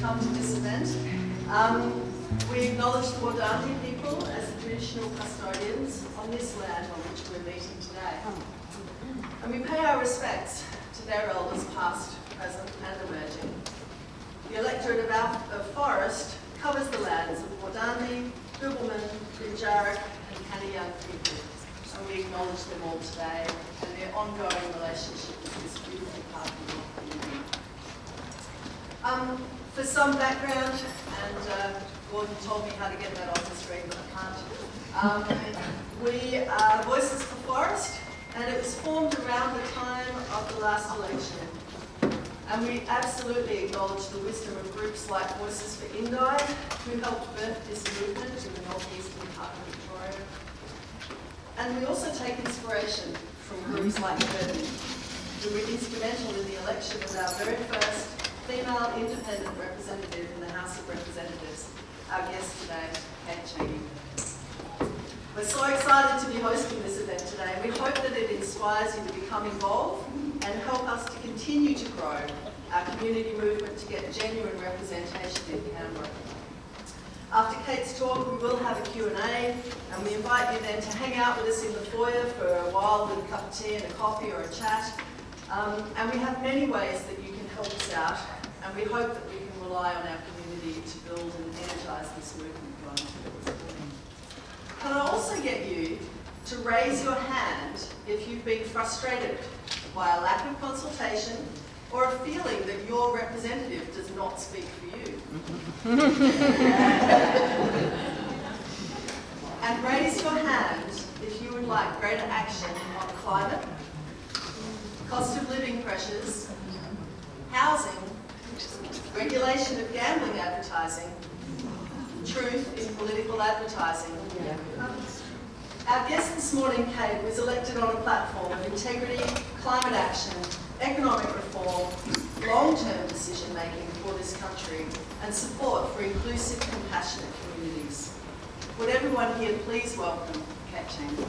come to this event. We acknowledge the Wardandi people as the traditional custodians on this land on which we're meeting today. And we pay our respects to their elders past, present and emerging. The electorate of Forrest covers the lands of Wardandi, Goobelman, Binjarik and Caneyang people. And we acknowledge them all today and their ongoing relationship with this beautiful part of the community. For some background, and Gordon told me how to get that off the screen, but I can't. We are Voices for Forrest, and it was formed around the time of the last election. And we absolutely acknowledge the wisdom of groups like Voices for Indi, who helped birth this movement in the northeastern part of Victoria. And we also take inspiration from groups like Burton, who were instrumental in the election of our very first female independent representative in the House of Representatives, our guest today, Chaney. We're so excited to be hosting this event today, and we hope that it inspires you to become involved and help us to continue to grow our community movement to get genuine representation in Canberra. After Kate's talk, we will have a Q&A, and we invite you then to hang out with us in the foyer for a while with a cup of tea and a coffee or a chat. And we have many ways that you can help us out, and we hope that we can rely on our community to build and energise this movement going forward. Can I also get you to raise your hand if you've been frustrated by a lack of consultation or a feeling that your representative does not speak for you? And raise your hand if you would like greater action on climate, cost of living pressures, housing, regulation of gambling advertising, truth in political advertising. Our guest this morning, Kate, was elected on a platform of integrity, climate action, economic reform, long-term decision-making for this country, and support for inclusive, compassionate communities. Would everyone here please welcome Kate Chaney.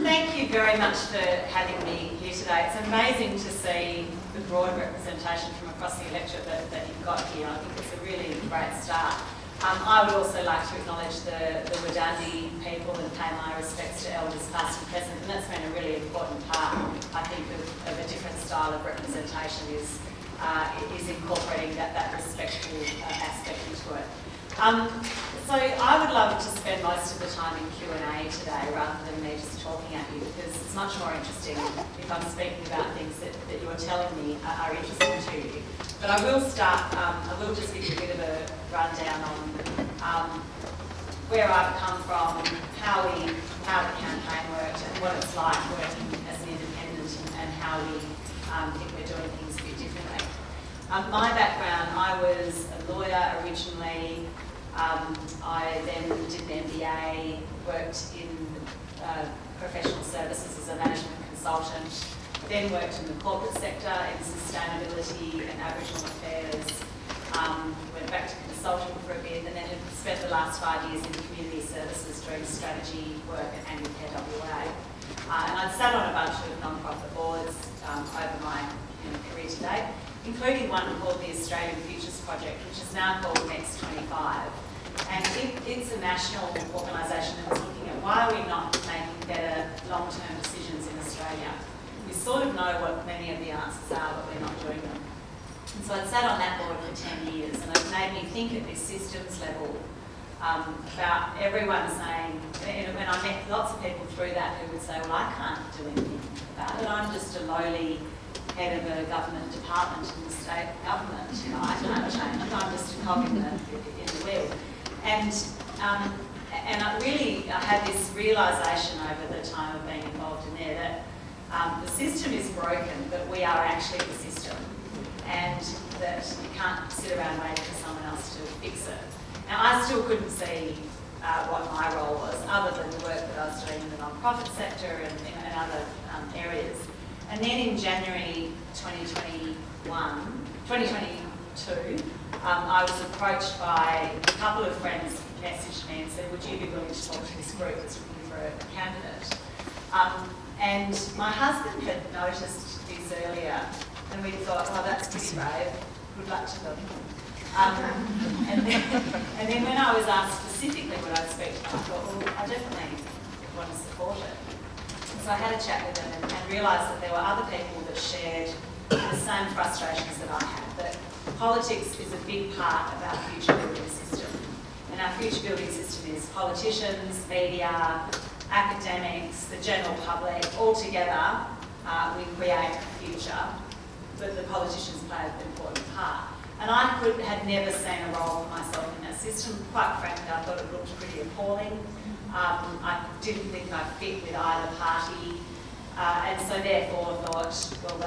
Thank you very much for having me here today. It's amazing to see the broad representation from across the electorate that you've got here. I think it's a really great start. I would also like to acknowledge the Wardandi people and pay my respects to elders past and present, and that's been a really important part, I think, of a different style of representation is incorporating that respectful aspect into it. So I would love to spend most of the time in Q&A today rather than me just talking at you, because it's much more interesting if I'm speaking about things that you're telling me are interesting to you. But I will start, I will just give you a bit of a rundown on where I've come from, how the campaign worked and what it's like working as an independent and how we think we're doing things a bit differently. My background, I was a lawyer originally. I then did an MBA, worked in professional services as a management consultant, then worked in the corporate sector in sustainability and Aboriginal affairs, went back to consulting for a bit, and then had spent the last 5 years in community services doing strategy work at Independent Parliamentarian. And I'd sat on a bunch of non-profit boards over my career to date, including one called the Australian Futures Project, which is now called Next 25. And it's a national organisation that was looking at why are we not making better long-term decisions in Australia. We sort of know what many of the answers are, but we're not doing them. And so I'd sat on that board for 10 years, and it made me think at this systems level about everyone saying, and I met lots of people through that who would say, well, I can't do anything about it. I'm just a lowly head of a government department in the state government. I can't change it. I'm just a cog in the wheel. And I had this realisation over the time of being involved in there that the system is broken, but we are actually the system, and that you can't sit around waiting for someone else to fix it. Now, I still couldn't see what my role was, other than the work that I was doing in the non-profit sector and other areas. And then in January 2022, I was approached by a couple of friends, messaged me and said, would you be willing to talk to this group that's looking for a candidate? And my husband had noticed this earlier, and we thought, oh, that's pretty brave. Good luck to them. And then when I was asked specifically what I'd speak to them, I thought, well, I definitely want to support it. So I had a chat with them and realised that there were other people that shared the same frustrations that I had, that politics is a big part of our future building system. And our future building system is politicians, media, academics, the general public, all together we create a future, but the politicians play an important part. And I had never seen a role for myself in that system. Quite frankly, I thought it looked pretty appalling. I didn't think I fit with either party, and so therefore thought, well,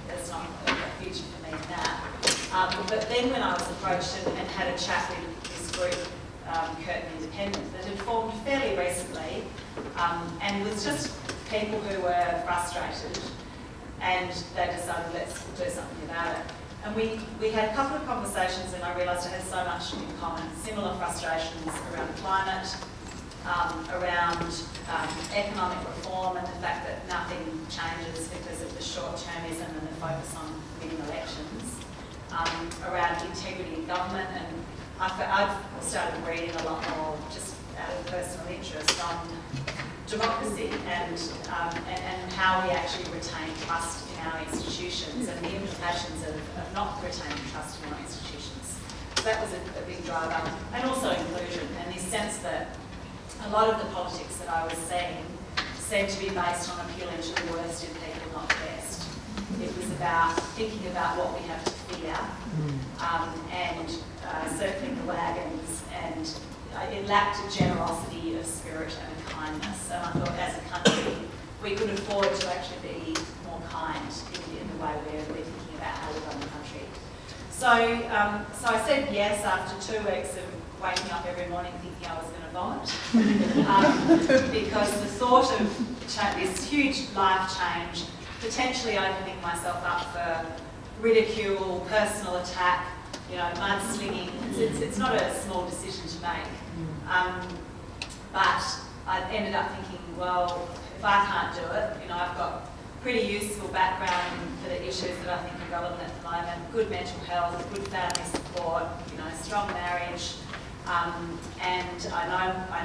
that's not a future for me in that. But then when I was approached and had a chat with this group, Curtin Independent, that had formed fairly recently, and was just people who were frustrated, and they decided, let's do something about it. And we had a couple of conversations, and I realised I had so much in common. Similar frustrations around climate, around economic reform and the fact that nothing changes because of the short-termism and the focus on winning elections, around integrity in government. And I've started reading a lot more, just out of personal interest, on democracy and how we actually retain trust in our institutions and the implications of not retaining trust in our institutions. So that was a big driver. And also inclusion, and this sense that a lot of the politics that I was seeing seemed to be based on appealing to the worst in people, not the best. It was about thinking about what we have to fear, and circling the wagons, and it lacked a generosity of spirit and a kindness. And I thought, as a country, we could afford to actually be more kind in the way we're thinking about how we run the country. So I said yes after 2 weeks of waking up every morning thinking I was going to vomit, because the thought of this huge life change, potentially opening myself up for ridicule, personal attack, mudslinging, it's not a small decision to make. But I ended up thinking, well, if I can't do it, I've got pretty useful background for the issues that I think are relevant at the moment: good mental health, good family support, strong marriage, and I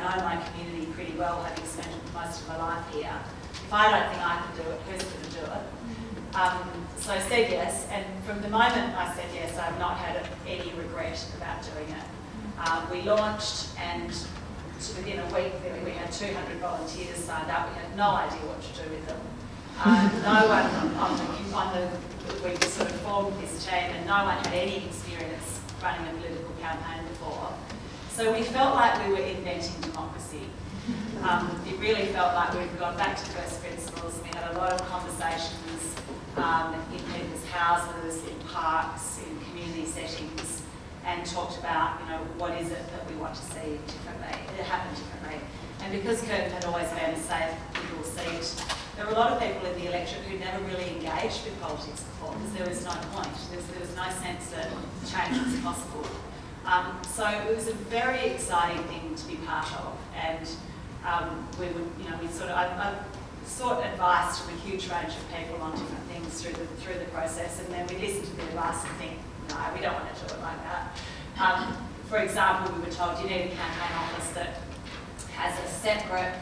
know my community pretty well, having spent most of my life here. If I don't think I can do it, who's going to do it? So I said yes, and from the moment I said yes, I've not had any regret about doing it. We launched, and within a week we had 200 volunteers signed up. We had no idea what to do with them. No one we sort of formed this team, and no one had any experience running a political campaign before. So we felt like we were inventing democracy. It really felt like we'd gone back to first principles. We had a lot of conversations in people's houses, in parks, in community settings, and talked about, what is it that we want to see differently, happen differently. And because Curtin had always been a safe liberal seat, there were a lot of people in the electorate who never really engaged with politics before, because there was no point. There was no sense that change was possible. So it was a very exciting thing to be part of, and we would, I sought advice from a huge range of people on different things through the process, and then we listened to the advice and think, no, we don't want to do it like that. For example, we were told you need a campaign office that has a separate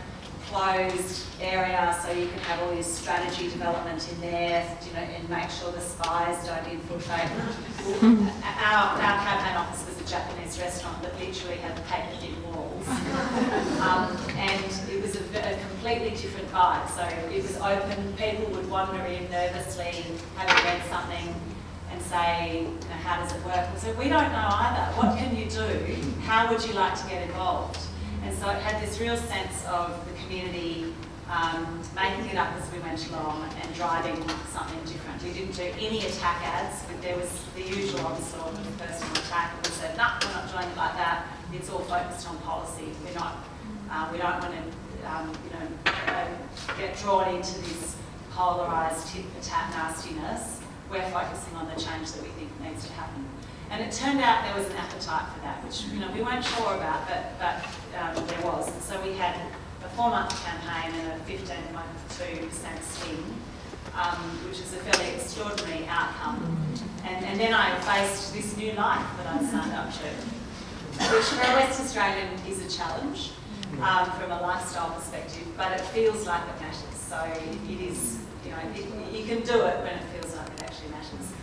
closed area so you can have all your strategy development in there, and make sure the spies don't infiltrate. Our campaign office was a Japanese restaurant that literally had paper-thin walls. And it was a completely different vibe. So it was open, people would wander in nervously, having read something, and say, how does it work? We said, we don't know either. What can you do? How would you like to get involved? And so it had this real sense of the community making it up as we went along and driving something different. We didn't do any attack ads, but there was the usual onslaught of personal attack, and we said, no, we're not doing it like that. It's all focused on policy. We don't want to get drawn into this polarised tit-for-tat nastiness. We're focusing on the change that we think needs to happen. And it turned out there was an appetite for that, which we weren't sure about, but there was. And so we had a 4-month campaign and a 15.2% swing, which is a fairly extraordinary outcome. And then I faced this new life that I signed up to, which for a West Australian is a challenge from a lifestyle perspective, but it feels like it matters. So it is, you know, you can do it when it feels like it actually matters.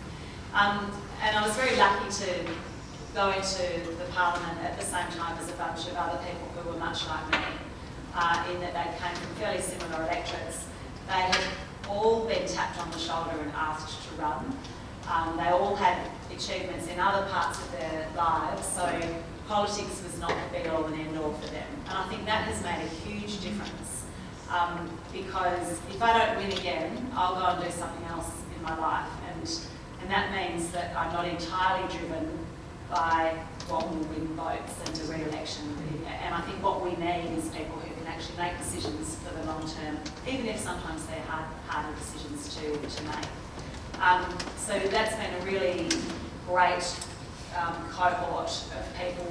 And I was very lucky to go into the Parliament at the same time as a bunch of other people who were much like me, in that they came from fairly similar electorates. They had all been tapped on the shoulder and asked to run. They all had achievements in other parts of their lives, so politics was not the be-all and end-all for them. And I think that has made a huge difference, because if I don't win again, I'll go and do something else in my life, and that means that I'm not entirely driven by what will win votes and the re-election. And I think what we need is people who can actually make decisions for the long term, even if sometimes they're harder decisions to make. So that's been a really great cohort of people,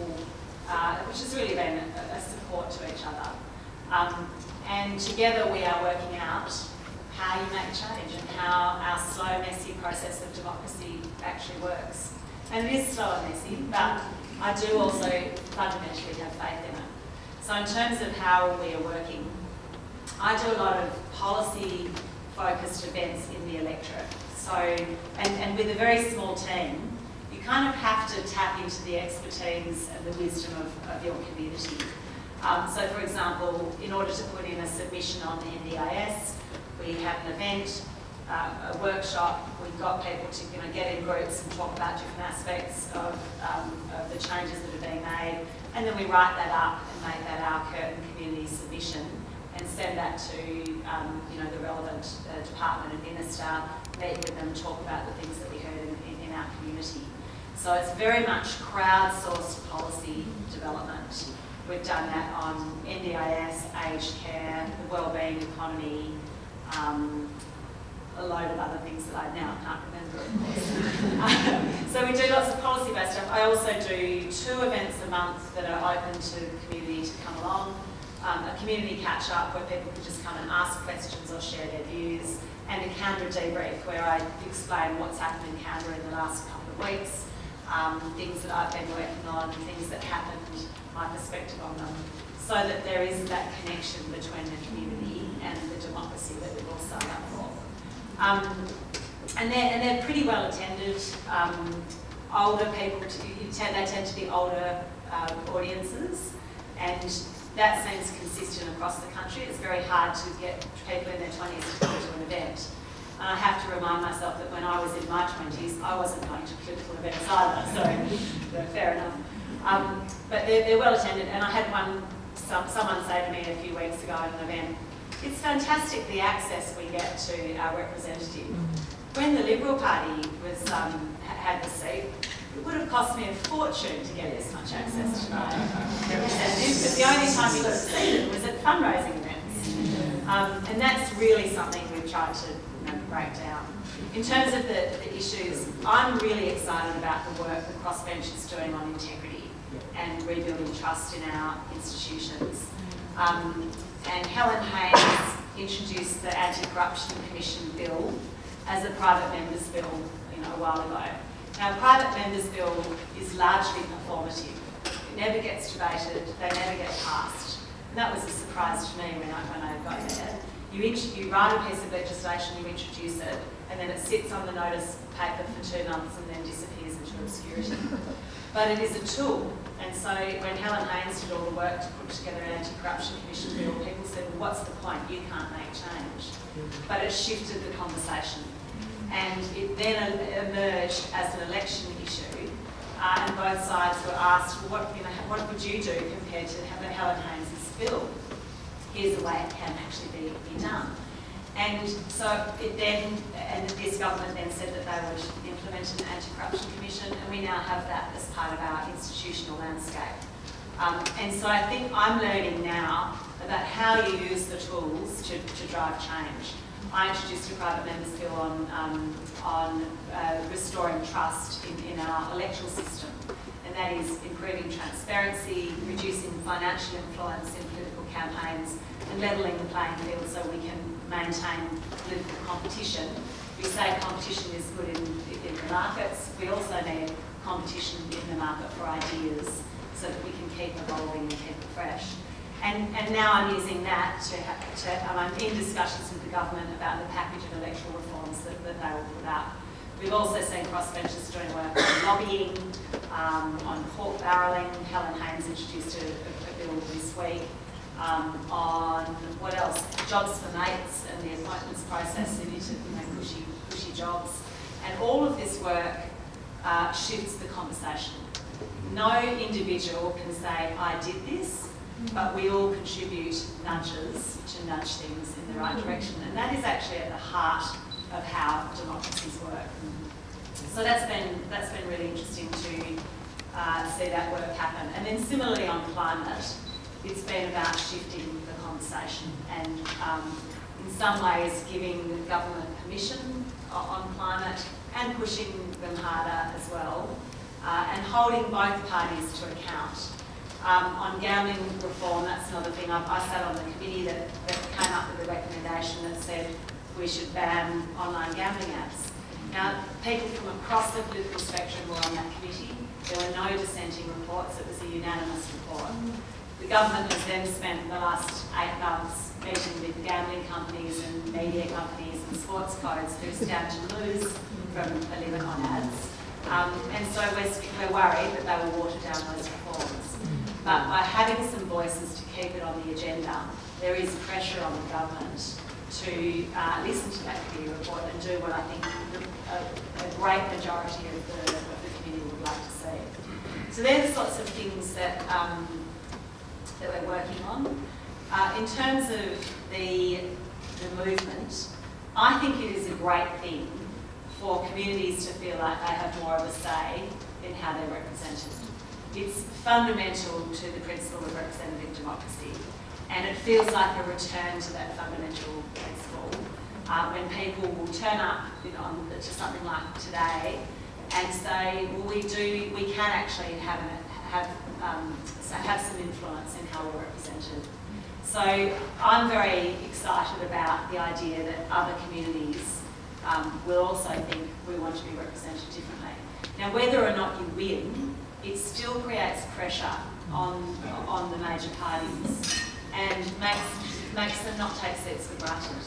which has really been a support to each other. And together we are working out how you make change and how our slow, messy process of democracy actually works. And it is slow and messy, but I do also fundamentally have faith in it. So in terms of how we are working, I do a lot of policy-focused events in the electorate. So, and with a very small team, you kind of have to tap into the expertise and the wisdom of your community. So for example, in order to put in a submission on the NDIS, we had an event, a workshop. We got people to get in groups and talk about different aspects of the changes that are being made, and then we write that up and make that our curtain community submission and send that to the relevant department and minister, meet with them, talk about the things that we heard in our community. So it's very much crowdsourced policy development. We've done that on NDIS, aged care, the wellbeing economy, a load of other things that I now can't remember, of course. So we do lots of policy-based stuff. I also do 2 events a month that are open to the community to come along. A community catch-up where people can just come and ask questions or share their views, and a Canberra debrief where I explain what's happened in Canberra in the last couple of weeks, things that I've been working on, things that happened, my perspective on them, so that there is that connection between the community and the democracy that we've all signed up for. And they're pretty well attended. Older people, they tend to be older audiences, and that seems consistent across the country. It's very hard to get people in their 20s to come to an event. And I have to remind myself that when I was in my 20s, I wasn't going to political events either, so fair enough. But they're well attended, and I had someone say to me a few weeks ago at an event, it's fantastic the access we get to our representative. When the Liberal Party had the seat, it would have cost me a fortune to get this much access to my representative, but the only time you got to see them was at fundraising events. And that's really something we've tried to break down. In terms of the issues, I'm really excited about the work the Crossbench is doing on integrity and rebuilding trust in our institutions. And Helen Haynes introduced the Anti-Corruption Commission Bill as a private members bill a while ago. Now, a private members bill is largely performative. It never gets debated, they never get passed. And that was a surprise to me when I got there. You write a piece of legislation, you introduce it, and then it sits on the notice paper for 2 months and then disappears into obscurity. But it is a tool. And so when Helen Haynes did all the work to put together an anti-corruption commission bill, people said, well, what's the point? You can't make change. But it shifted the conversation. And it then emerged as an election issue. And both sides were asked, well, what would you do compared to Helen Haynes' bill? Here's a way it can actually be done. And so this government then said that they would implement an anti-corruption commission, and we now have that as part of our institutional landscape. And so I think I'm learning now about how you use the tools to drive change. I introduced a private members bill on restoring trust in our electoral system, and that is improving transparency, reducing financial influence in political campaigns and levelling the playing field so we can maintain political competition. We say competition is good in the markets. We also need competition in the market for ideas so that we can keep evolving and keep it fresh. And now I'm using that I'm in discussions with the government about the package of electoral reforms that they will put up. We've also seen crossbenchers doing work on lobbying, on pork barrelling. Helen Haynes introduced a bill this week. On what else? Jobs for mates and the appointments process into cushy jobs. And all of this work shifts the conversation. No individual can say, I did this, but we all contribute nudges to nudge things in the right direction. And that is actually at the heart of how democracies work. So that's been really interesting to see that work happen. And then similarly on climate, it's been about shifting the conversation and in some ways giving the government permission on climate and pushing them harder as well and holding both parties to account. On gambling reform, that's another thing. I sat on the committee that came up with a recommendation that said we should ban online gambling apps. Now, people from across the political spectrum were on that committee. There were no dissenting reports. It was a unanimous report. The government has then spent the last 8 months meeting with gambling companies and media companies and sports codes who stand to lose from a limit on ads. And so we're worried that they will water down those reforms. But by having some voices to keep it on the agenda, there is pressure on the government to listen to that committee report and do what I think a great majority of the committee would like to see. So they're the sorts of things that we're working on. In terms of the movement, I think it is a great thing for communities to feel like they have more of a say in how they're represented. It's fundamental to the principle of representative democracy, and it feels like a return to that fundamental principle when people will turn up to something like today and say, well, we can actually have some influence in how we're represented. So I'm very excited about the idea that other communities will also think we want to be represented differently. Now, whether or not you win, it still creates pressure on the major parties and makes them not take seats for granted.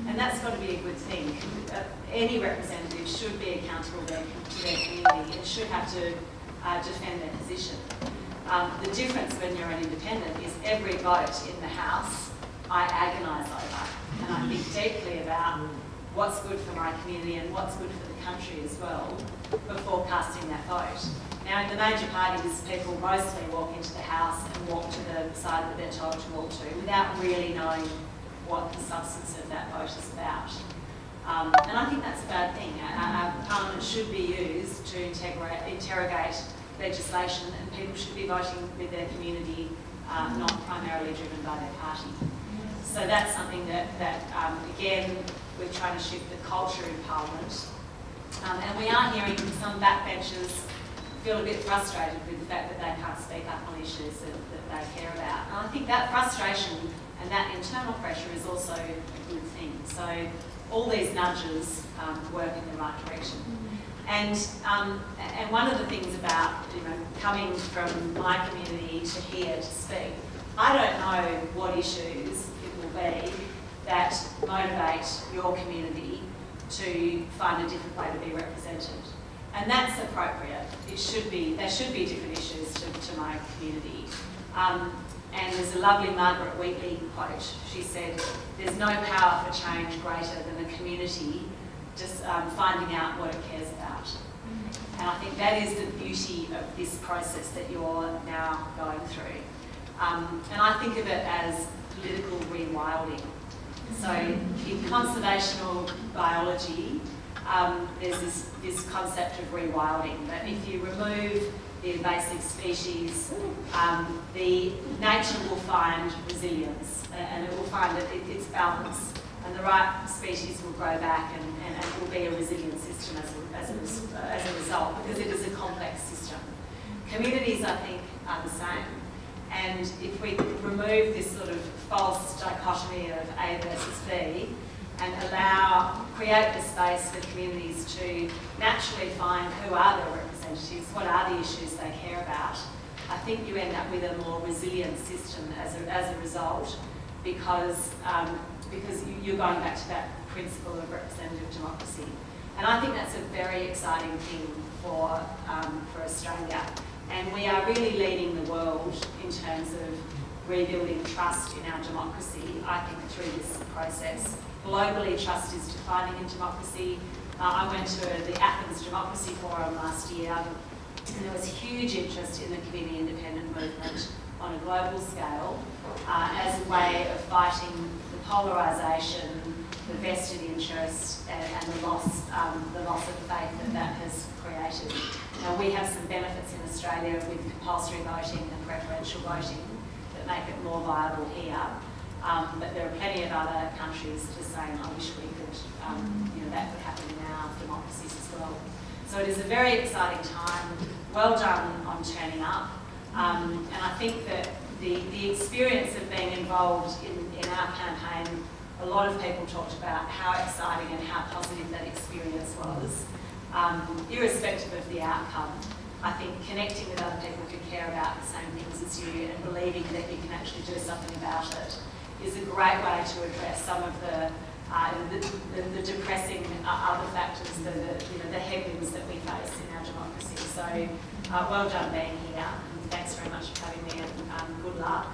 And that's got to be a good thing. Any representative should be accountable to their community and should have to defend their position. The difference when you're an independent is every vote in the House I agonise over, and I think deeply about what's good for my community and what's good for the country as well before casting that vote. Now, in the major parties, people mostly walk into the House and walk to the side that they're told to walk to without really knowing what the substance of that vote is about. And I think that's a bad thing. Our Parliament should be used to interrogate legislation, and people should be voting with their community, not primarily driven by their party. So that's something that again, we're trying to shift the culture in Parliament. And we are hearing some backbenchers feel a bit frustrated with the fact that they can't speak up on issues that they care about. And I think that frustration and that internal pressure is also a good thing. So all these nudges work in the right direction. And one of the things about coming from my community to here to speak, I don't know what issues it will be that motivate your community to find a different way to be represented. And that's appropriate. There should be different issues to my community. And there's a lovely Margaret Wheatley quote. She said, "There's no power for change greater than a community just finding out what it cares about." And I think that is the beauty of this process that you're now going through. And I think of it as political rewilding. So in conservational biology, there's this concept of rewilding, that if you remove the invasive species, the nature will find resilience and it will find that it's balanced, and the right species will grow back and it will be a resilient system as a result, because it is a complex system. Communities, I think, are the same. And if we remove this sort of false dichotomy of A versus B and create the space for communities to naturally find who are their representatives, what are the issues they care about, I think you end up with a more resilient system as a result, because you're going back to that principle of representative democracy. And I think that's a very exciting thing for Australia. And we are really leading the world in terms of rebuilding trust in our democracy, I think, through this process. Globally, trust is declining in democracy. I went to the Athens Democracy Forum last year, and there was huge interest in the community independent movement on a global scale as a way of fighting the polarisation, the vested interest, and the loss of faith that has created. Now, we have some benefits in Australia with compulsory voting and preferential voting that make it more viable here. But there are plenty of other countries just saying, I wish we could, that could happen in our democracies as well. So it is a very exciting time. Well done on turning up. And I think that the experience of being involved in our campaign, a lot of people talked about how exciting and how positive that experience was. Irrespective of the outcome, I think connecting with other people who care about the same things as you and believing that you can actually do something about it is a great way to address some of the depressing other factors, the headwinds that we face in our democracy. So well done being here, and thanks very much for having me, and good luck.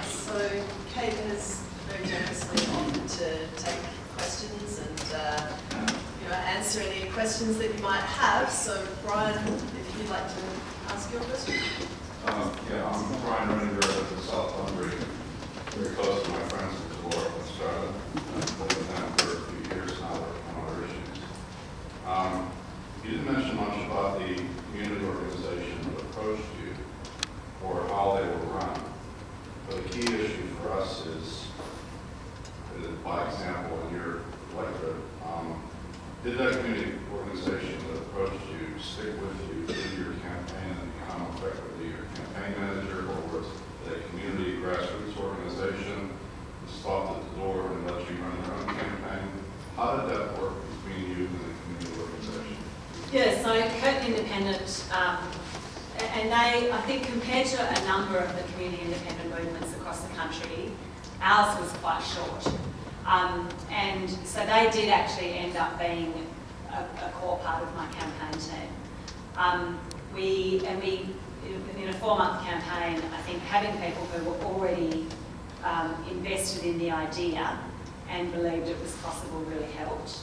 So Kate has very generously offered to take questions and answer any questions that you might have. So Brian, if you'd like to ask your question. Yeah, I'm Brian Renninger at the South Bunbury, very close to my friends at the War of Australia. I've lived with them for a few years now, working on other issues. You didn't mention much about the community organization that approached you or how they were run. But the key issue for us is, by example, in your electorate, did that community organization that approached you stick with you in your campaign and become effectively your campaign manager, or was it a community grassroots organization that stopped at the door and let you run your own campaign? How did that work between you and the community organization? Yeah, so Perth Independent, and they, I think compared to a number of the community independent movements across the country, ours was quite short. And so they did actually end up being a core part of my campaign team. In a 4-month campaign, I think having people who were already invested in the idea and believed it was possible really helped.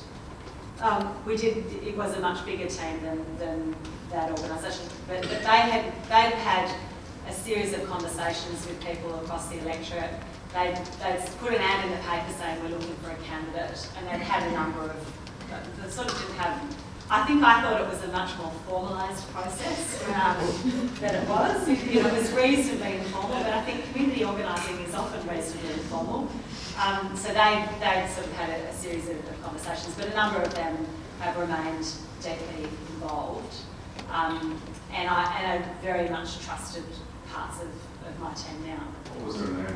It was a much bigger team than that organisation, but they'd had a series of conversations with people across the electorate. They'd put an ad in the paper saying we're looking for a candidate, and they'd had a number of, they sort of didn't have, I thought it was a much more formalised process than it was. It was reasonably informal, but I think community organising is often reasonably informal. So they'd sort of had a series of conversations, but a number of them have remained deeply involved. And I very much trusted parts of my team now. What was their name?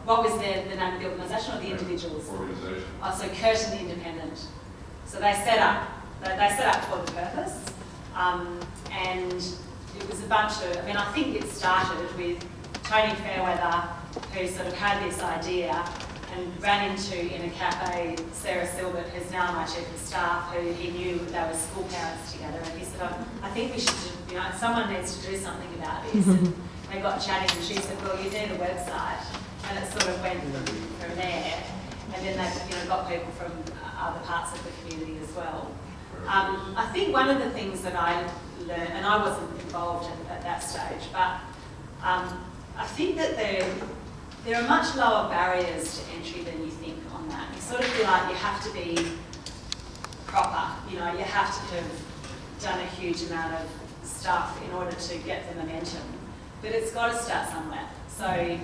What was the name of the organisation or the individuals? Organisation. Oh, so Curtin Independent. So they set up for the purpose, and it was a bunch of, I think it started with Tony Fairweather, who sort of had this idea and ran into in a cafe Sarah Silbert, who's now my chief of staff, who he knew they were school parents together, and he said, I think we should, someone needs to do something about this. And they got chatting, and she said, well, you need a website, and it sort of went from there. And then they got people from other parts of the community as well. I think one of the things that I learned, and I wasn't involved at that stage, but I think that there are much lower barriers to entry than you think on that. You sort of feel like you have to be proper, you have to have done a huge amount of stuff in order to get the momentum. But it's got to start somewhere. So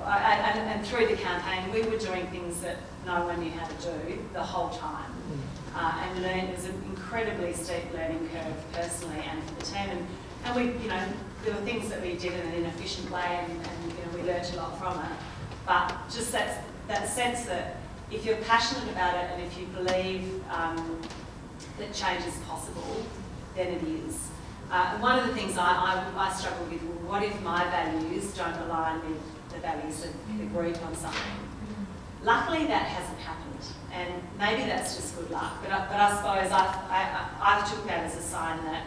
and through the campaign, we were doing things that no one knew how to do the whole time. And it was an incredibly steep learning curve personally and for the team. And we, there were things that we did in an inefficient way, and we learnt a lot from it. But just that sense that if you're passionate about it and if you believe that change is possible, then it is. And one of the things I struggle with, well, what if my values don't align with the values of the group on something? Luckily, that hasn't happened, and maybe that's just good luck. But I suppose I took that as a sign that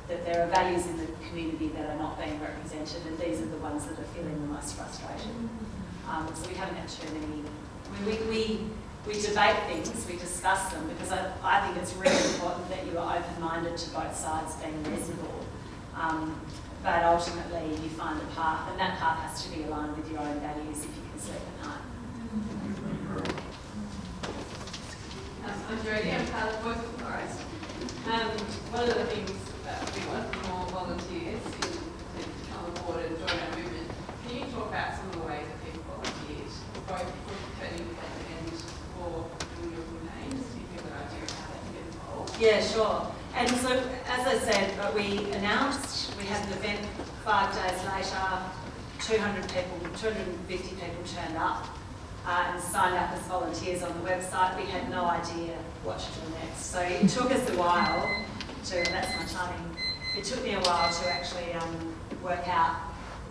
that there are values in the community that are not being represented, and these are the ones that are feeling the most frustration. So we haven't had too many. We debate things, we discuss them, because I think it's really important that you are open-minded to both sides being reasonable. But ultimately, you find a path, and that path has to be aligned with your own values if you can sleep at night. I'm Jodie, I'm part of For Forrest. One of the things we want more volunteers to come aboard and join our movement. Can you talk about some of the ways that people volunteered, both for Turning and for doing your campaigns? Do you give an idea of how they can get involved? Yeah, sure. And so, as I said, we announced, we had an event 5 days later, 250 people turned up and signed up as volunteers on the website. We had no idea what to do next. So it took us a while to, that's my timing, it took me a while to actually work out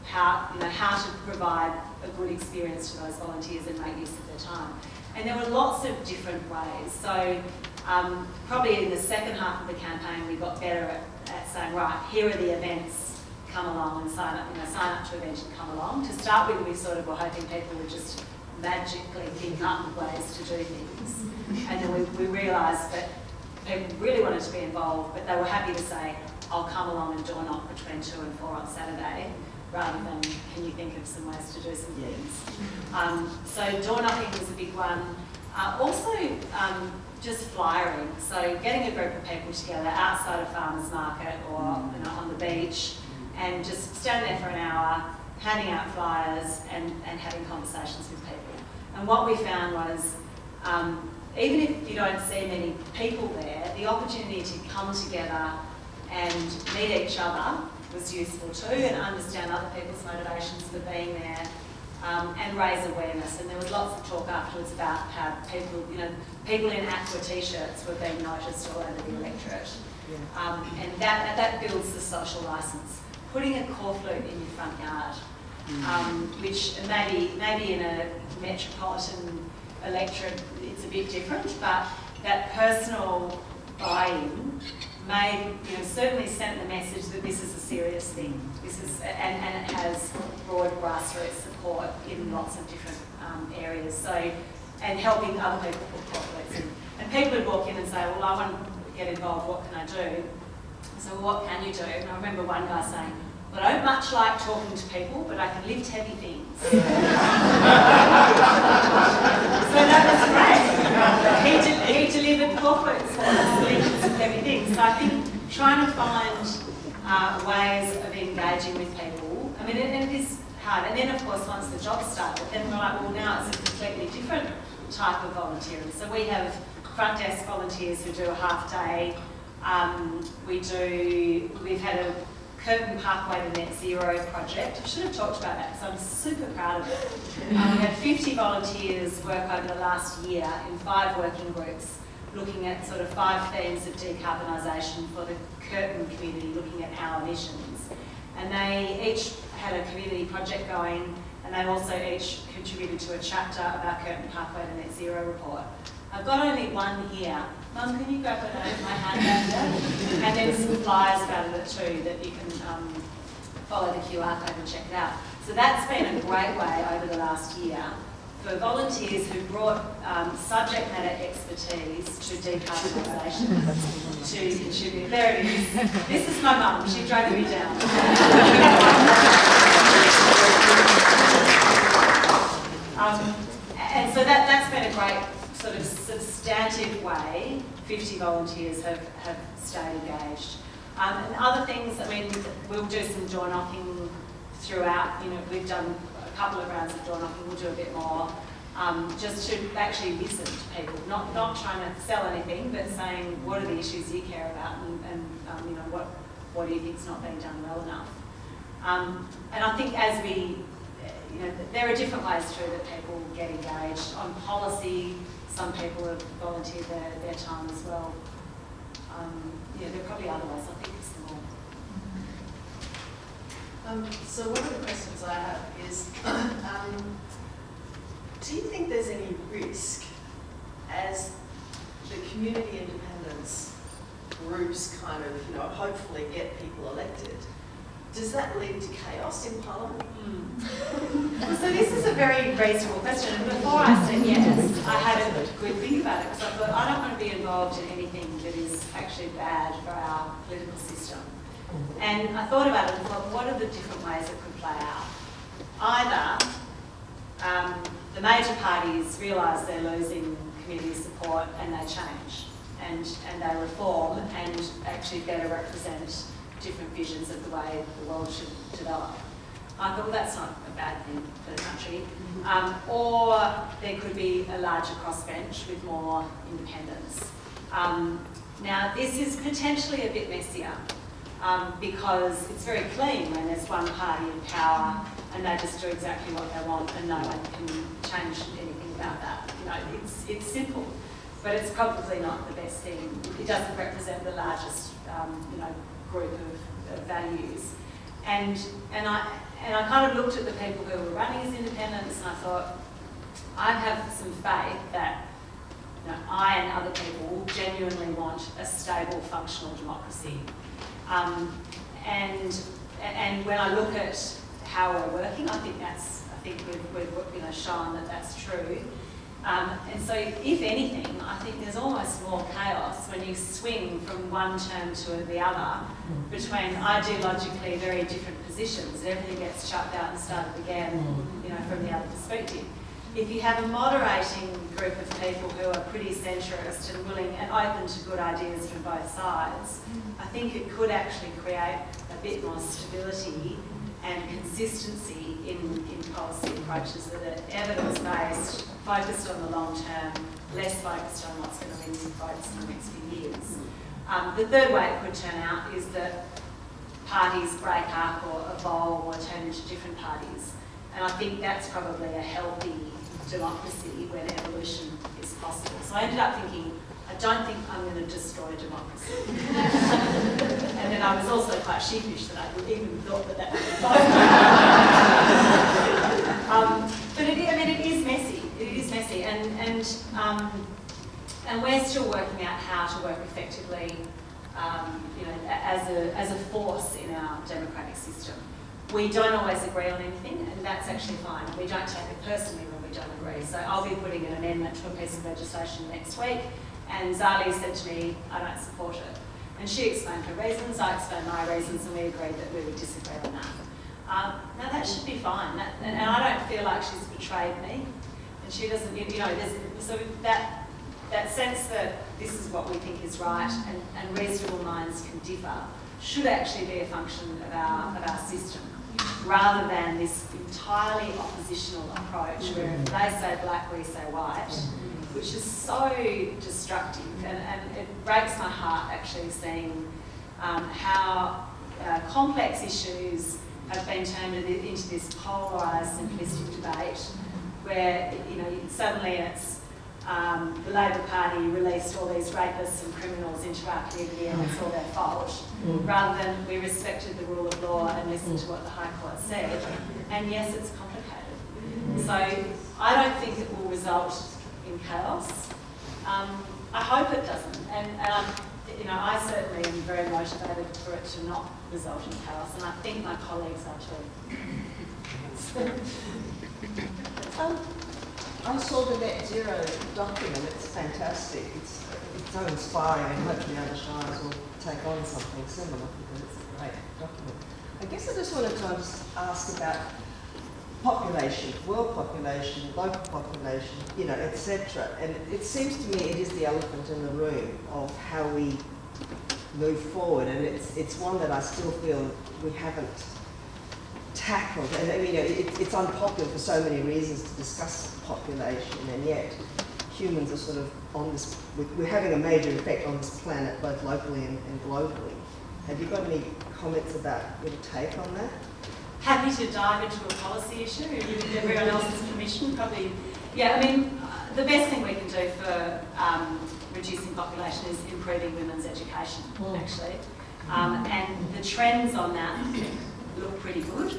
how to provide a good experience to those volunteers and make use of their time. And there were lots of different ways. So probably in the second half of the campaign, we got better at saying, right, here are the events, come along and sign up to events and come along. To start with, we sort of were hoping people would just magically think up ways to do things. And then we realised that people really wanted to be involved, but they were happy to say, I'll come along and door knock between 2 and 4 on Saturday, rather than, can you think of some ways to do some things? So door knocking was a big one. Also, just flyering. So getting a group of people together outside a farmer's market or on the beach and just standing there for an hour, handing out flyers and having conversations with people. And what we found was, even if you don't see many people there, the opportunity to come together and meet each other was useful too, and understand other people's motivations for being there, and raise awareness. And there was lots of talk afterwards about how people in aqua t-shirts were being noticed all over the electorate. And that builds the social licence. Putting a corflute in your front yard, which maybe in a metropolitan electorate it's a bit different, but that personal buy-in certainly sent the message that this is a serious thing. And it has broad grassroots support in lots of different areas. So, and helping other people put corflutes in. And people would walk in and say, well, I want to get involved, what can I do? So, well, what can you do? And I remember one guy saying, well, I don't much like talking to people, but I can lift heavy things. So that was great. He delivered corflutes for us, lifted some heavy things. So I think trying to find ways of engaging with people, I mean, it is hard. And then, of course, once the job started, then we're like, well, now it's a completely different type of volunteering. So we have front desk volunteers who do a half day. We've had a Curtin Pathway to Net Zero project. I should have talked about that because I'm super proud of it. We had 50 volunteers work over the last year in 5 working groups, looking at sort of 5 themes of decarbonisation for the Curtin community, looking at our emissions. And they each had a community project going, and they also each contributed to a chapter of our Curtin Pathway to Net Zero report. I've got only one here. Mum, can you grab it out of my hand? And then some flyers about it too, that you can follow the QR code and check it out. So that's been a great way over the last year for volunteers who brought subject matter expertise to decarbonisation to contribute. There it is. This is my mum. She drove me down. And so that's been a great sort of substantive way 50 volunteers have stayed engaged. And other things, I mean, we'll do some door knocking throughout. We've done couple of rounds of door knocking, we'll do a bit more, just to actually listen to people, not trying to sell anything, but saying what are the issues you care about, and you know, what do you think is not being done well enough. And I think as we, you know, there are different ways through that people get engaged. On policy, some people have volunteered their time as well. Yeah, there are probably other ways. I think it's more. So one of the questions I have is, do you think there's any risk as the community independence groups kind of, you know, hopefully get people elected? Does that lead to chaos in Parliament? So this is a very reasonable question. And before I said yes, I had a good think about it, because I thought I don't want to be involved in anything that is actually bad for our political system. And I thought about it and thought, what are the different ways it could play out? Either the major parties realise they're losing community support and they change and they reform and actually better represent different visions of the way the world should develop. I thought, well, that's not a bad thing for the country. Or there could be a larger crossbench with more independence. Now, this is potentially a bit messier because it's very clean when there's one party in power and they just do exactly what they want and no one can change anything about that. You know, it's simple, but it's probably not the best thing. It doesn't represent the largest, you know, group of values. And I kind of looked at the people who were running as independents and I thought, I have some faith that, you know, I and other people genuinely want a stable, functional democracy. And when I look at how we're working, I think we've you know, shown that that's true. And so, if anything, I think there's almost more chaos when you swing from one term to the other between ideologically very different positions. Everything gets shut down and started again, you know, from the other perspective. If you have a moderating group of people who are pretty centrist and willing and open to good ideas from both sides, I think it could actually create a bit more stability and consistency in policy approaches that are evidence-based, focused on the long term, less focused on what's going to win some votes in the next few years. The third way it could turn out is that parties break up or evolve or turn into different parties. And I think that's probably a healthy democracy when evolution is possible. So I ended up thinking, I don't think I'm going to destroy democracy. And then I was also quite sheepish that I even thought that would be possible. But it is messy. It is messy, and we're still working out how to work effectively, you know, as a force in our democratic system. We don't always agree on anything, and that's actually fine. We don't take it personally when we don't agree. So I'll be putting an amendment to a piece of legislation next week. And Zali said to me, I don't support it. And she explained her reasons, I explained my reasons, and we agreed that we would disagree on that. Now that should be fine, and I don't feel like she's betrayed me, and she doesn't, you know, so that sense that this is what we think is right and reasonable minds can differ should actually be a function of our system, rather than this entirely oppositional approach where if they say black, we say white, which is so destructive, and it breaks my heart actually seeing how complex issues have been turned into this polarised, simplistic debate where, you know, suddenly it's the Labor Party released all these rapists and criminals into our community and it's all their fault, rather than we respected the rule of law and listened to what the High Court said. And yes, it's complicated. So I don't think it will result in chaos. I hope it doesn't, and you know, I certainly am very motivated for it to not result in chaos, and I think my colleagues are too. I saw the net zero document. It's fantastic. It's so inspiring, and hopefully other shires will take on something similar because it's a great document. I guess I just wanted to ask about population, world population, local population, you know, etc. And it seems to me it is the elephant in the room of how we move forward, and it's one that I still feel we haven't tackled. And I mean, it's unpopular for so many reasons to discuss population, and yet humans are sort of on this, we're having a major effect on this planet, both locally and globally. Have you got any comments about your take on that? Happy to dive into a policy issue with everyone else's permission, probably. Yeah, I mean, the best thing we can do for reducing population is improving women's education, actually. And the trends on that look pretty good.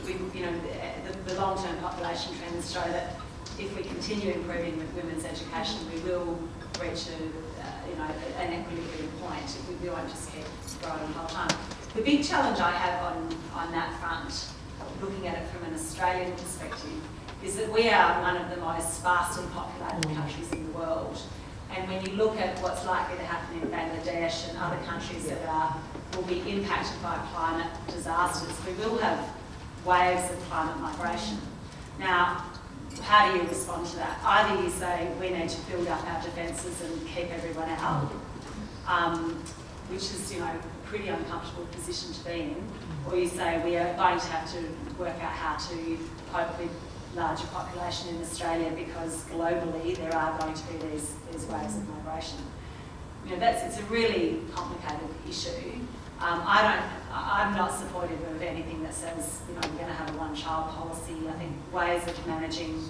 The long-term population trends show that if we continue improving with women's education, we will reach an equilibrium point. We won't just keep growing the whole time. The big challenge I have on that front, looking at it from an Australian perspective, is that we are one of the most sparsely populated countries in the world. And when you look at what's likely to happen in Bangladesh and other countries that will be impacted by climate disasters, we will have waves of climate migration. Now, how do you respond to that? Either you say we need to build up our defences and keep everyone out, which is a pretty uncomfortable position to be in, or you say we are going to have to work out how to cope with larger population in Australia because globally there are going to be these waves of migration. It's a really complicated issue. I'm not supportive of anything that says we're going to have a one-child policy. I think ways of managing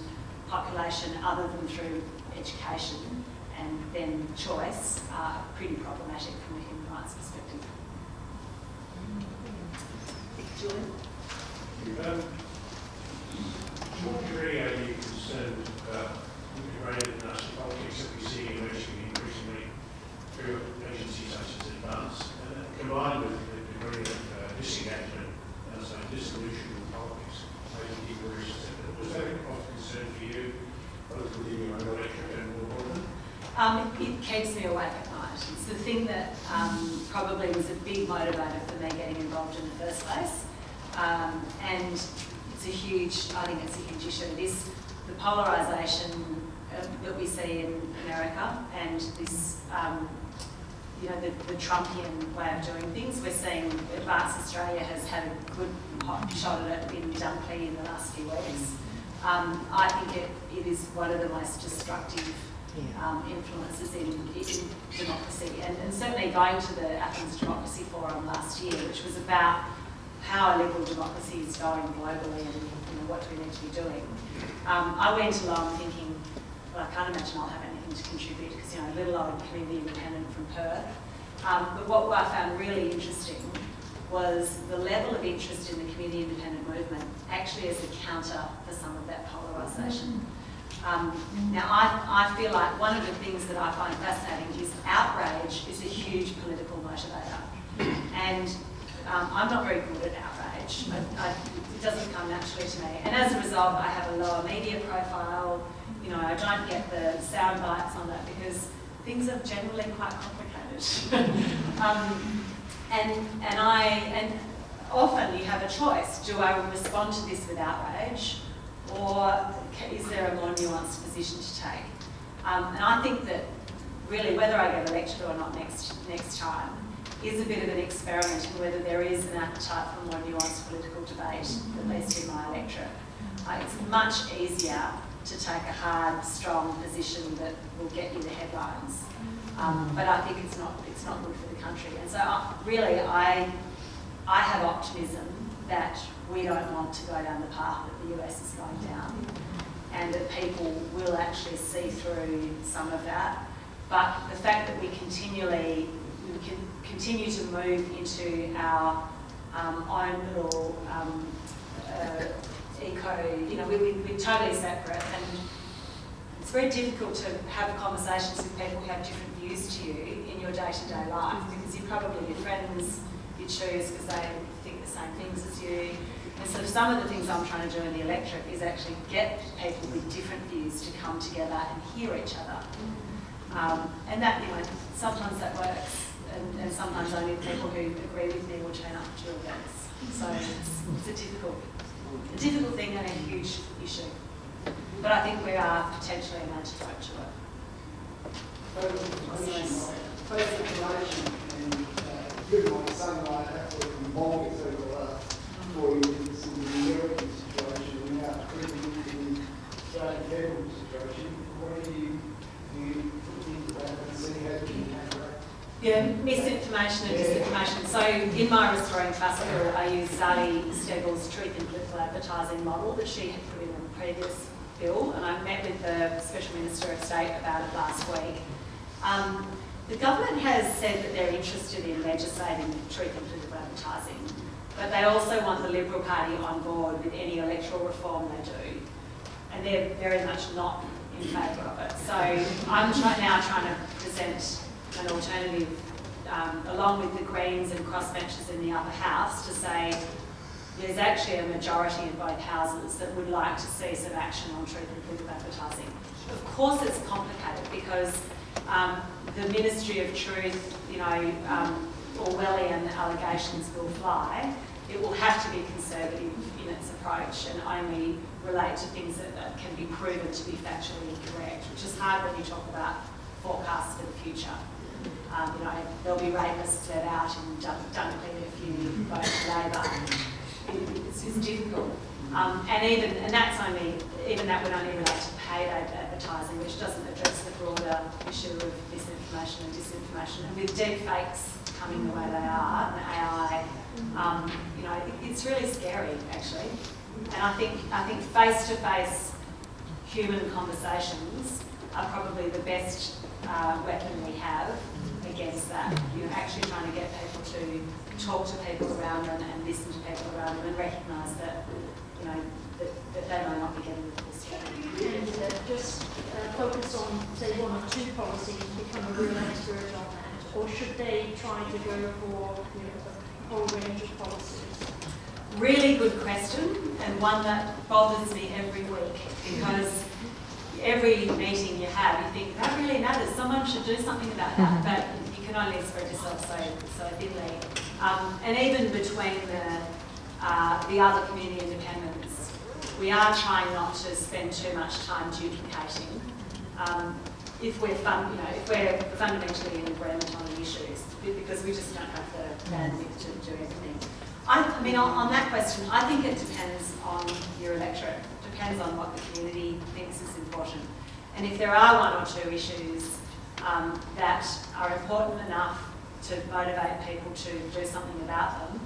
population other than through education and then choice are pretty problematic from a human rights perspective. Julian? To what degree are you concerned about integrated national politics that we see emerging increasingly through agencies such as Advance, combined with the degree of disengagement and so dissolution of politics, maybe was that of concern for you, both within your own electorate and more broadly? It keeps me awake at night. It's the thing that probably was a big motivator for me getting involved in the first place. And I think it's a huge issue. The polarisation that we see in America and this, the Trumpian way of doing things. We're seeing Advance Australia has had a good hot shot at it in Dunkley in the last few weeks. I think it is one of the most destructive influences in democracy, and certainly going to the Athens Democracy Forum last year, which was about how a liberal democracy is going globally and what do we need to be doing. I went along thinking, well, I can't imagine I'll have anything to contribute because, little old community independent from Perth. But what I found really interesting was the level of interest in the community independent movement actually as a counter for some of that polarisation. Now, I feel like one of the things that I find fascinating is outrage is a huge political motivator. And I'm not very good at outrage. It doesn't come naturally to me. And as a result, I have a lower media profile. I don't get the sound bites on that because things are generally quite complicated. And often you have a choice. Do I respond to this with outrage, or is there a more nuanced position to take? And I think that really whether I get elected or not next time is a bit of an experiment in whether there is an appetite for more nuanced political debate, at least in my electorate. It's much easier to take a hard, strong position that will get you the headlines. But I think it's not good for the country. And so I have optimism that we don't want to go down the path that the US is going down, and that people will actually see through some of that. But the fact that we can continue to move into our own little we're totally separate, and it's very difficult to have conversations with people who have different views to you in your day-to-day life, because you probably your friends you choose because they think the same things as you. And so some of the things I'm trying to do in the electorate is actually get people with different views to come together and hear each other. And that, sometimes that works, and sometimes only people who agree with me will turn up to events. So it's a difficult thing and a huge issue. But I think we are potentially an antidote to it. First information and good one, sunlight, absolutely morning for you in the American Yeah, misinformation and disinformation. So in my Restoring Trust bill, I use Zadi Steggall's Truth in Political Advertising model that she had put in the previous bill, and I met with the Special Minister of State about it last week. The government has said that they're interested in legislating truth in political advertising, but they also want the Liberal Party on board with any electoral reform they do, and they're very much not in favour of it. So I'm now trying to present an alternative, along with the Greens and crossbenchers in the upper house, to say there's actually a majority in both houses that would like to see some action on truth in political advertising. Of course it's complicated because the Ministry of Truth, Orwellian allegations will fly. It will have to be conservative in its approach and only relate to things that can be proven to be factually incorrect, which is hard when you talk about forecasts for the future. There'll be rapists let out in Dunkley if you vote for Labor. It's difficult. And that would only relate to paid advertising, which doesn't address the broader issue of misinformation and disinformation. And with deep fakes coming the way they are, and AI, it's really scary actually. And I think face-to-face human conversations are probably the best weapon we have against that. Actually trying to get people to talk to people around them and listen to people around them and recognise that, that they may not be getting the full story. And just focus on, say, one or two policies and become a real expert on that, or should they try to go for a whole range of policies? Really good question, and one that bothers me every week, because every meeting you have, you think, that really matters, someone should do something about that, but you can only spread yourself so thinly. And even between the other community independents, we are trying not to spend too much time duplicating. If we're fundamentally in agreement on the issues, because we just don't have the bandwidth to do everything. On that question, I think it depends on your electorate. It depends on what the community thinks is important. And if there are one or two issues that are important enough to motivate people to do something about them,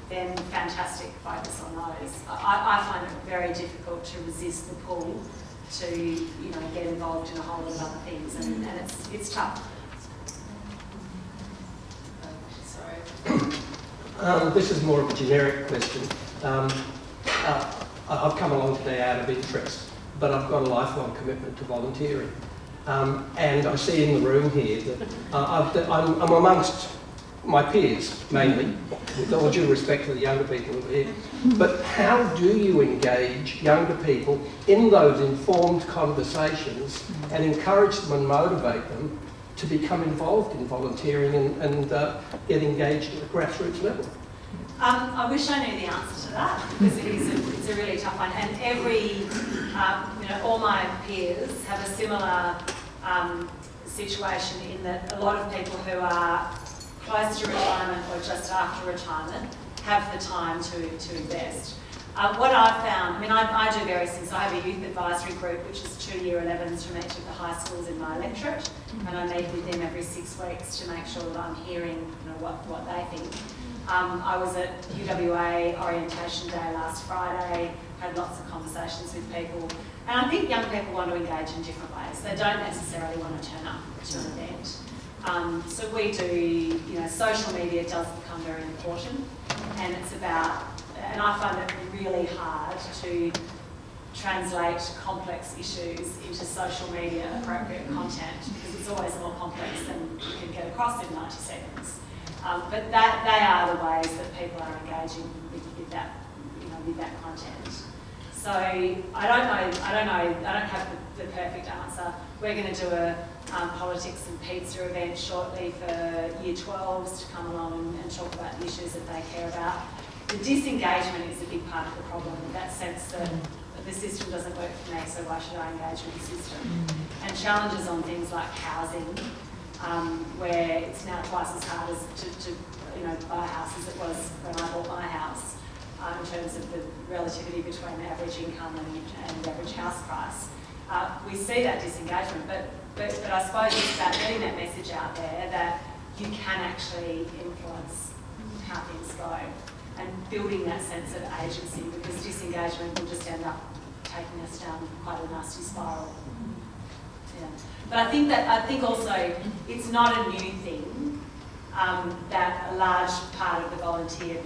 then fantastic, focus on those. I find it very difficult to resist the pull to get involved in a whole lot of other things, and it's tough. Sorry. This is more of a generic question. I've come along today out of interest, but I've got a lifelong commitment to volunteering. And I see in the room here that I'm amongst my peers, mainly, with all due respect to the younger people who are here. But how do you engage younger people in those informed conversations and encourage them and motivate them to become involved in volunteering and get engaged at a grassroots level? I wish I knew the answer to that, because it's a really tough one. And all my peers have a similar situation in that a lot of people who are close to retirement or just after retirement have the time to invest. What I've found, I do various things. I have a youth advisory group, which is 2 Year 11s from each of the high schools in my electorate, and I meet with them every 6 weeks to make sure that I'm hearing what they think. I was at UWA Orientation Day last Friday, had lots of conversations with people, and I think young people want to engage in different ways. They don't necessarily want to turn up to an event. So we do, social media does become very important, and it's about, and I find it really hard to translate complex issues into social media appropriate content, because it's always more complex than you can get across in 90 seconds. But they are the ways that people are engaging with that, with that content. So I don't have the perfect answer. We're going to do a politics and pizza event shortly for Year 12s to come along and talk about the issues that they care about. The disengagement is a big part of the problem, in that sense that the system doesn't work for me, so why should I engage with the system? And challenges on things like housing, where it's now twice as hard as to buy a house as it was when I bought my house, in terms of the relativity between the average income and the average house price. We see that disengagement, but I suppose it's about getting that message out there that you can actually influence how things go, and building that sense of agency, because disengagement will just end up taking us down quite a nasty spiral. Yeah. But I think also it's not a new thing that a large part of the volunteer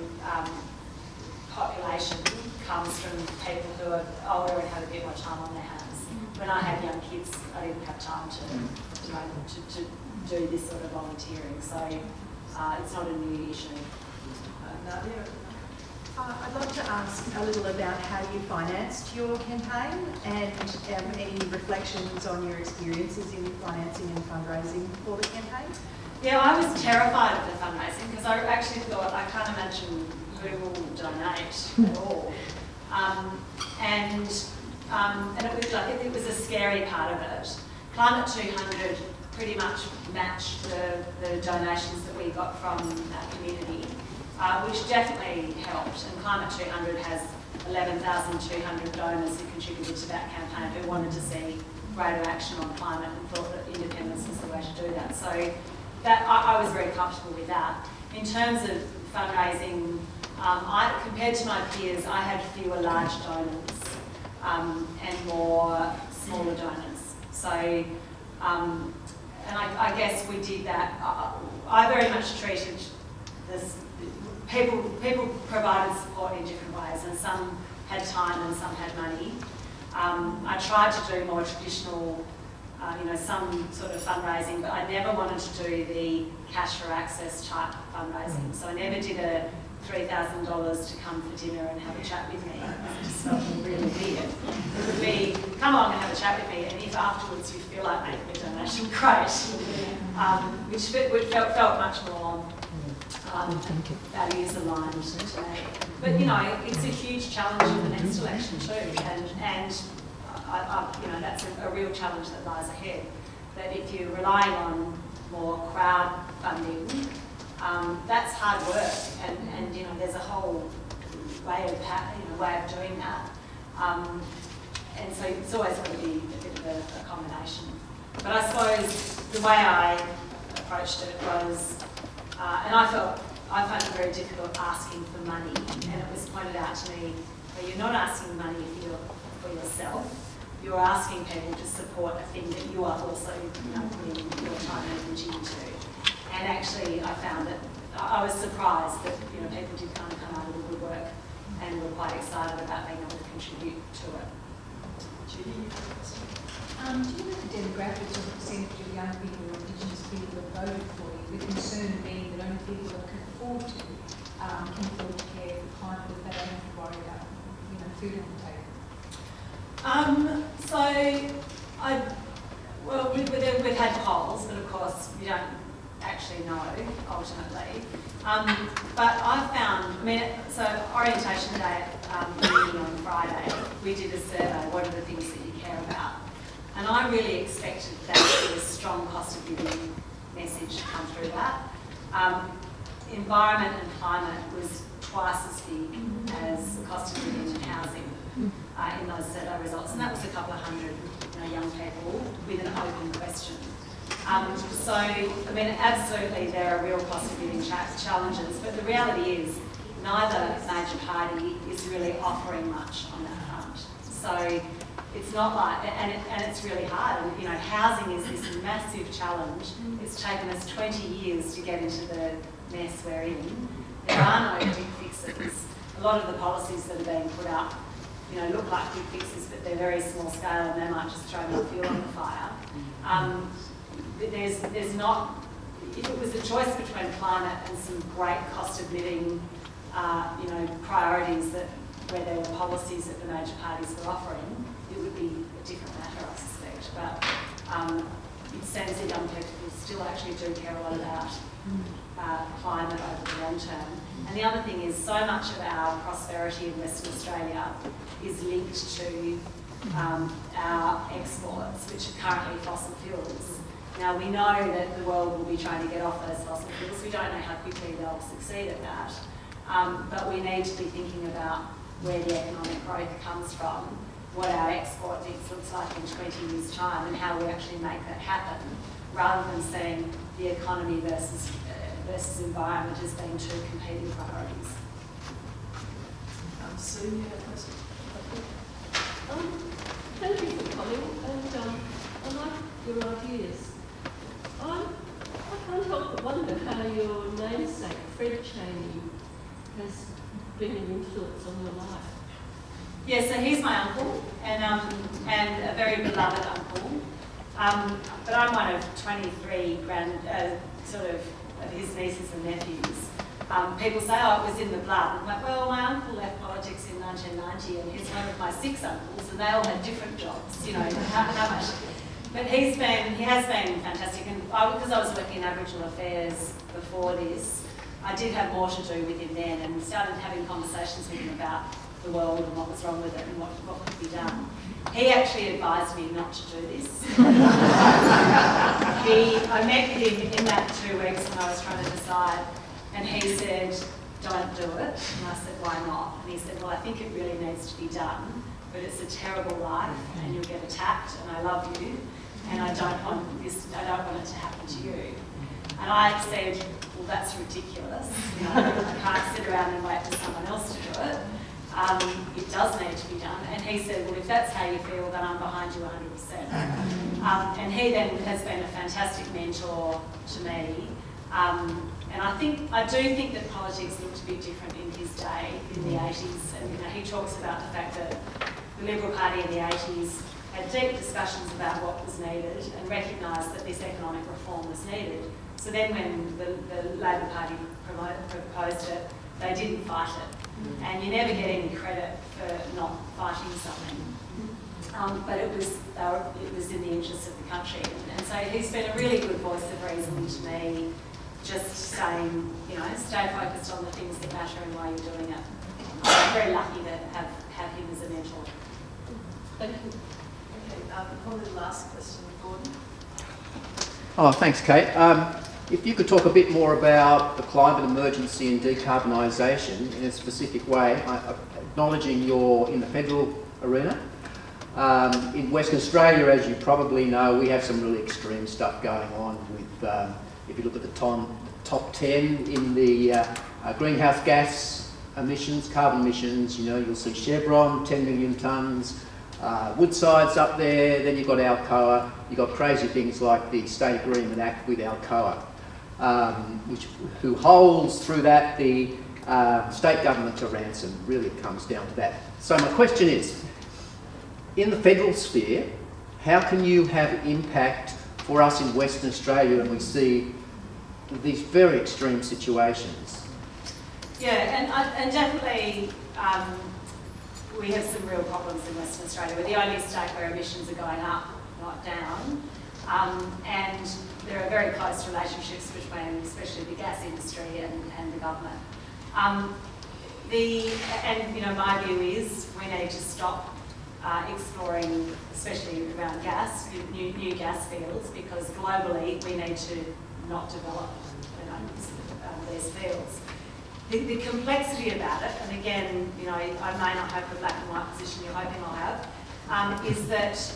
population comes from people who are older and have a bit more time on their hands. When I had young kids, I didn't have time to do this sort of volunteering, so it's not a new issue. I'd like to ask a little about how you financed your campaign and any reflections on your experiences in financing and fundraising for the campaign. Yeah, I was terrified of the fundraising because I actually thought I can't imagine who will donate at all. And it was, I think it was a scary part of it. Climate 200 pretty much matched the donations that we got from our community, which definitely helped. And Climate 200 has 11,200 donors who contributed to that campaign who wanted to see greater action on climate and thought that independence was the way to do that. So that I was very comfortable with that. In terms of fundraising, compared to my peers, I had fewer large donors and more smaller donors. So, and I guess we did that. I very much treated this. People provided support in different ways, and some had time and some had money. I tried to do more traditional, some sort of fundraising, but I never wanted to do the cash for access type fundraising. So I never did a $3,000 to come for dinner and have a chat with me. It just felt really weird. It would be, come along and have a chat with me, and if afterwards you feel like making a donation, great. Which felt much more values aligned to me. But it's a huge challenge in the next election too, and that's a real challenge that lies ahead. That if you're relying on more crowd funding, that's hard work, and there's a whole way of doing that. And so it's always going to be a bit of a combination. But I suppose the way I approached it was, and I found it very difficult asking for money, and it was pointed out to me, well, you're not asking money for yourself, you're asking people to support a thing that you are also putting your time and energy into. And actually I found that I was surprised that people did kind of come out of the woodwork and were quite excited about being able to contribute to it. Judy, you have a question? Do you know the demographics of the percentage of young people or Indigenous people that voted for you, the concern being that only people that can afford to care for climate, that they don't have to worry about food on the table? We've had polls, but of course we don't actually know ultimately. But I found, so orientation day at the meeting on Friday, we did a survey, what are the things that you care about? And I really expected that to be a strong cost of living message to come through that. Environment and climate was twice as big as the cost of living and housing in those survey results, and that was a couple of hundred young people with an open question. Absolutely there are real cost of living challenges, but the reality is neither major party is really offering much on that front. So it's not like, and it's really hard. And, housing is this massive challenge. It's taken us 20 years to get into the mess we're in. There are no big fixes. A lot of the policies that are being put up, look like big fixes, but they're very small scale and they might just throw more fuel on the fire. There's not, if it was a choice between climate and some great cost of living, priorities where there were policies that the major parties were offering, it would be a different matter, I suspect. But it seems that young people still actually do care a lot about climate over the long term. And the other thing is, so much of our prosperity in Western Australia is linked to our exports, which are currently fossil fuels. Now, we know that the world will be trying to get off those fossil fuels. We don't know how quickly they'll succeed at that. But we need to be thinking about where the economic growth comes from, what our export mix looks like in 20 years' time, and how we actually make that happen. rather than seeing the economy versus environment as being two competing priorities. Sue, you have a question? Thank you for coming, and I like your ideas. I can't help but wonder how your namesake, Fred Chaney, has been an influence on your life. Yeah, so he's my uncle, and a very beloved uncle. But I'm one of 23 of his nieces and nephews. People say, oh, it was in the blood. I'm like, well, my uncle left politics in 1990, and he's one of my 6 uncles, and they all had different jobs, you know, how much. But he has been fantastic, and because I was working in Aboriginal affairs before this, I did have more to do with him then, and started having conversations with him about the world and what was wrong with it and what could be done. He actually advised me not to do this. I met with him in that 2 weeks when I was trying to decide, and he said, don't do it. And I said, why not? And he said, well, I think it really needs to be done, but it's a terrible life and you'll get attacked, and I love you, and I don't want it to happen to you. And I said, well, that's ridiculous. You know, I can't sit around and wait for someone else to do it. It does need to be done. And he said, well, if that's how you feel, then I'm behind you 100%. And he then has been a fantastic mentor to me. And I do think that politics looked a bit different in his day, in the 80s. And he talks about the fact that the Liberal Party in the 80s had deep discussions about what was needed and recognised that this economic reform was needed. So then when the Labor Party proposed it, they didn't fight it. And you never get any credit for not fighting something. But it was in the interest of the country. And so he's been a really good voice of reason to me, just saying, you know, stay focused on the things that matter and why you're doing it. I'm very lucky to have him as a mentor. Thank you. Okay, probably the last question, Gordon. Oh, thanks, Kate. If you could talk a bit more about the climate emergency and decarbonisation in a specific way, acknowledging you're in the federal arena. In Western Australia, as you probably know, we have some really extreme stuff going on with, if you look at the top 10 in the greenhouse gas emissions, carbon emissions, you know, you'll see Chevron, 10 million tonnes, Woodside's up there, then you've got Alcoa, you've got crazy things like the State Agreement Act with Alcoa, who holds through that the state government to ransom. Really comes down to that. So my question is, in the federal sphere, how can you have impact for us in Western Australia when we see these very extreme situations? Yeah, and definitely we have some real problems in Western Australia. We're the only state where emissions are going up, not down. And there are very close relationships between, especially the gas industry and the government. My view is we need to stop exploring, especially around gas, new gas fields, because globally we need to not develop these fields. The complexity about it, and again, you know, I may not have the black and white position you're hoping I'll have, is that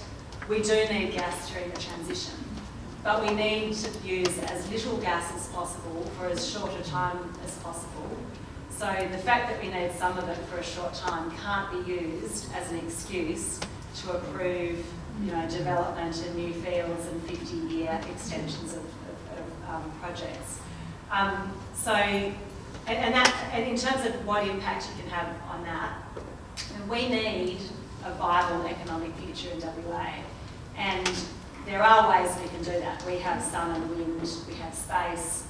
we do need gas during the transition, but we need to use as little gas as possible for as short a time as possible. So the fact that we need some of it for a short time can't be used as an excuse to approve, you know, development in new fields and 50-year extensions of projects. And in terms of what impact you can have on that, we need a viable economic future in WA. And there are ways we can do that. We have sun and wind, we have space,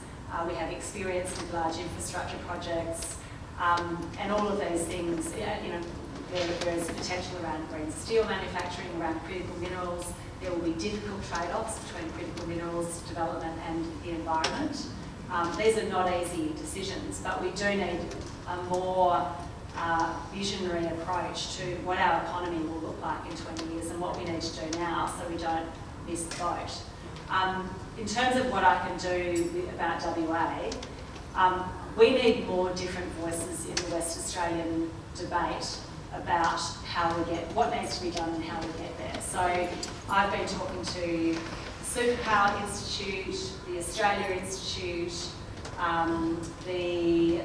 we have experience with large infrastructure projects, and all of these things, you know, there is potential around green steel manufacturing, around critical minerals. There will be difficult trade-offs between critical minerals development and the environment. These are not easy decisions, but we do need a more visionary approach to what our economy will look like in 20 years and what we need to do now so we don't miss the boat. In terms of what I can do about WA, we need more different voices in the West Australian debate about how we get, what needs to be done and how we get there. So I've been talking to Superpower Institute, the Australia Institute, another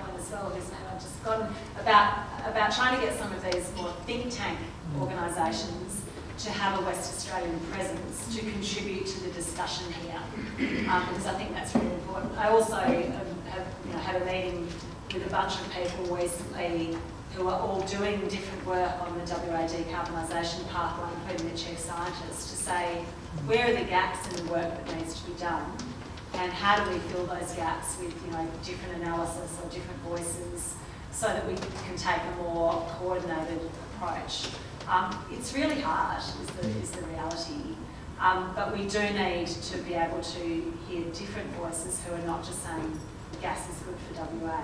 one as well, whose name I've just forgotten, about trying to get some of these more think tank organisations to have a West Australian presence to contribute to the discussion here, because I think that's really important. I also have had a meeting with a bunch of people recently who are all doing different work on the WA decarbonisation pathway, including the chief scientist, to say where are the gaps in the work that needs to be done, and how do we fill those gaps with different analysis or different voices, so that we can take a more coordinated approach. It's really hard, is the reality, but we do need to be able to hear different voices who are not just saying gas is good for WA.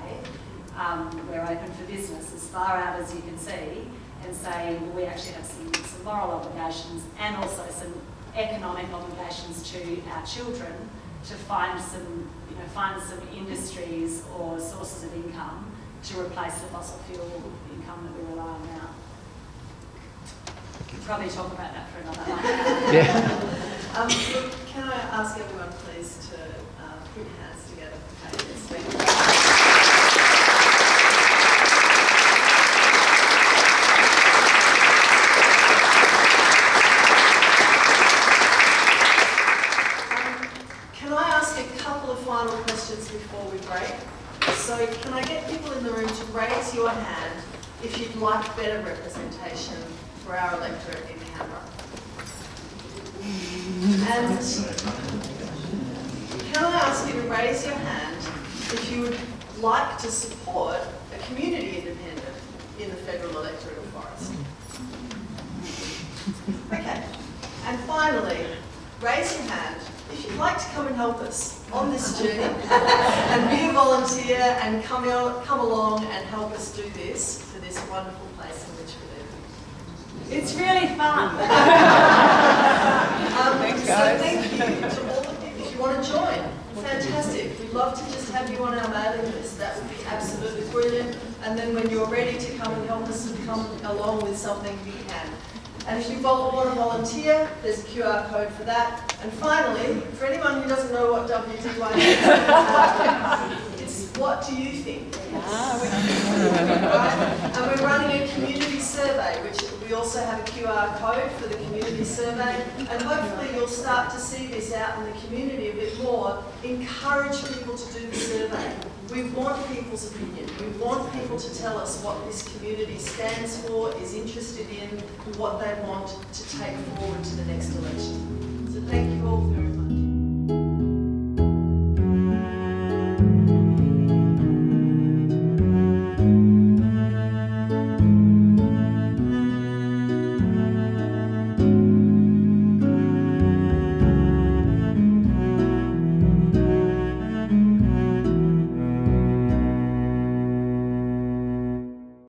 We're open for business as far out as you can see, and say, well, we actually have some moral obligations and also some economic obligations to our children to find some industries or sources of income to replace the fossil fuel income that we rely on now. We'll probably talk about that for another night. Yeah. Can I ask everyone please to put your hands together for Kate? Can I ask a couple of final questions before we break? So can I get people in the room to raise your hand if you'd like better representation for our electorate in Canberra? And can I ask you to raise your hand if you would like to support a community independent in the federal electorate of Forrest? Okay. And finally, raise your hand if you'd like to come and help us on this journey and be a volunteer and come along and help us do this for this wonderful place in which we live. It's really fun. So thank you to all of you. If you want to join, fantastic. We'd love to just have you on our mailing list. That would be absolutely brilliant. And then when you're ready to come and help us and come along with something, you can. And if you want to volunteer, there's a QR code for that. And finally, for anyone who doesn't know what WDY is, it's what do you think? Right? And we're running a community survey, which we also have a QR code for the community survey. And hopefully you'll start to see this out in the community a bit more. Encourage people to do the survey. We want people's opinion. We want people to tell us what this community stands for, is interested in, what they want to take forward to the next election. So thank you all very much.